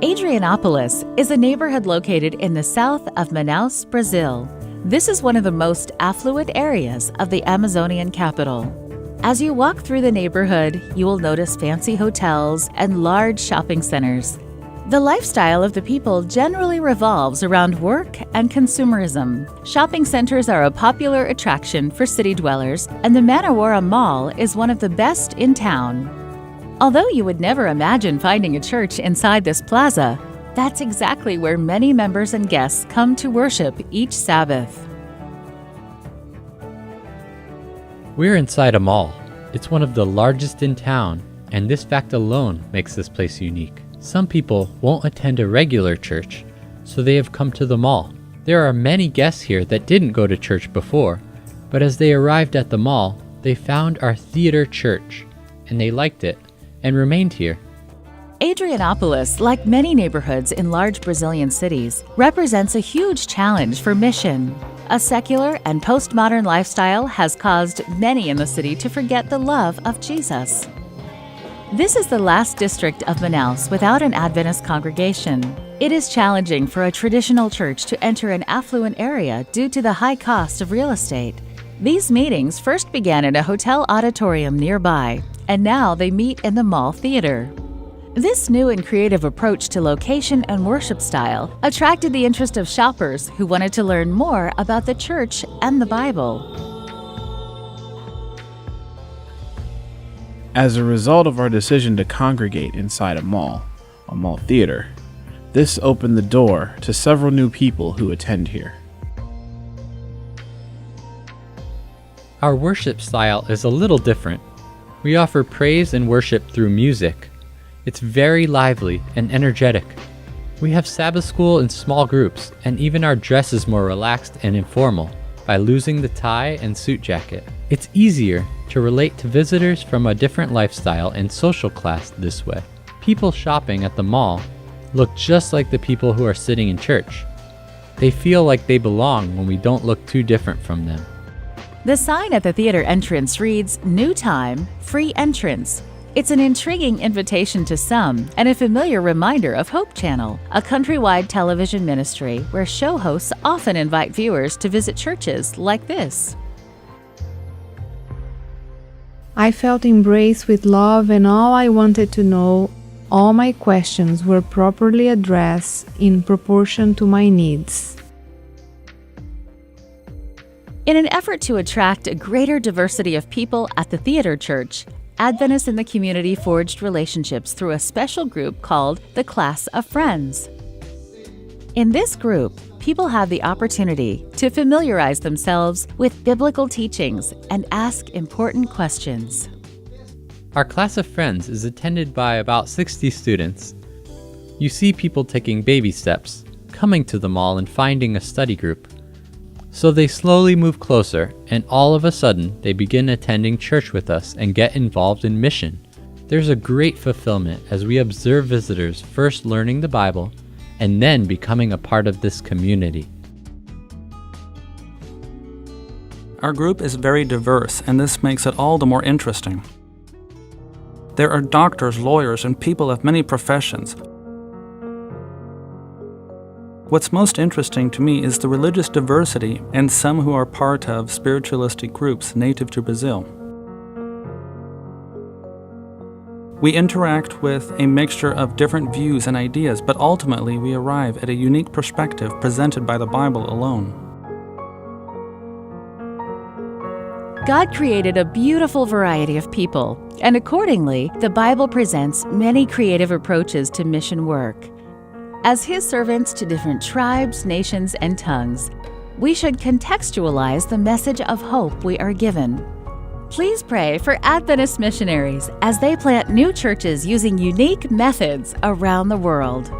Adrianopolis is a neighborhood located in the south of Manaus, Brazil. This is one of the most affluent areas of the Amazonian capital. As you walk through the neighborhood, you will notice fancy hotels and large shopping centers. The lifestyle of the people generally revolves around work and consumerism. Shopping centers are a popular attraction for city dwellers, and the Manawara Mall is one of the best in town. Although you would never imagine finding a church inside this plaza, that's exactly where many members and guests come to worship each Sabbath. We're inside a mall. It's one of the largest in town, and this fact alone makes this place unique. Some people won't attend a regular church, so they have come to the mall. There are many guests here that didn't go to church before, but as they arrived at the mall, they found our theater church, and they liked it and remained here. Adrianopolis, like many neighborhoods in large Brazilian cities, represents a huge challenge for mission. A secular and postmodern lifestyle has caused many in the city to forget the love of Jesus. This is the last district of Manaus without an Adventist congregation. It is challenging for a traditional church to enter an affluent area due to the high cost of real estate. These meetings first began in a hotel auditorium nearby, and now they meet in the mall theater. This new and creative approach to location and worship style attracted the interest of shoppers who wanted to learn more about the church and the Bible. As a result of our decision to congregate inside a mall theater, this opened the door to several new people who attend here. Our worship style is a little different. We offer praise and worship through music. It's very lively and energetic. We have Sabbath school in small groups, and even our dress is more relaxed and informal by losing the tie and suit jacket. It's easier to relate to visitors from a different lifestyle and social class this way. People shopping at the mall look just like the people who are sitting in church. They feel like they belong when we don't look too different from them. The sign at the theater entrance reads, "New Time, Free Entrance." It's an intriguing invitation to some and a familiar reminder of Hope Channel, a countrywide television ministry where show hosts often invite viewers to visit churches like this. I felt embraced with love, and all I wanted to know, all my questions were properly addressed in proportion to my needs. In an effort to attract a greater diversity of people at the theater church, Adventists in the community forged relationships through a special group called the Class of Friends. In this group, people have the opportunity to familiarize themselves with biblical teachings and ask important questions. Our Class of Friends is attended by about 60 students. You see people taking baby steps, coming to the mall and finding a study group. So they slowly move closer, and all of a sudden, they begin attending church with us and get involved in mission. There's a great fulfillment as we observe visitors first learning the Bible and then becoming a part of this community. Our group is very diverse, and this makes it all the more interesting. There are doctors, lawyers, and people of many professions. What's most interesting to me is the religious diversity and some who are part of spiritualistic groups native to Brazil. We interact with a mixture of different views and ideas, but ultimately we arrive at a unique perspective presented by the Bible alone. God created a beautiful variety of people, and accordingly, the Bible presents many creative approaches to mission work. As His servants to different tribes, nations, and tongues, we should contextualize the message of hope we are given. Please pray for Adventist missionaries as they plant new churches using unique methods around the world.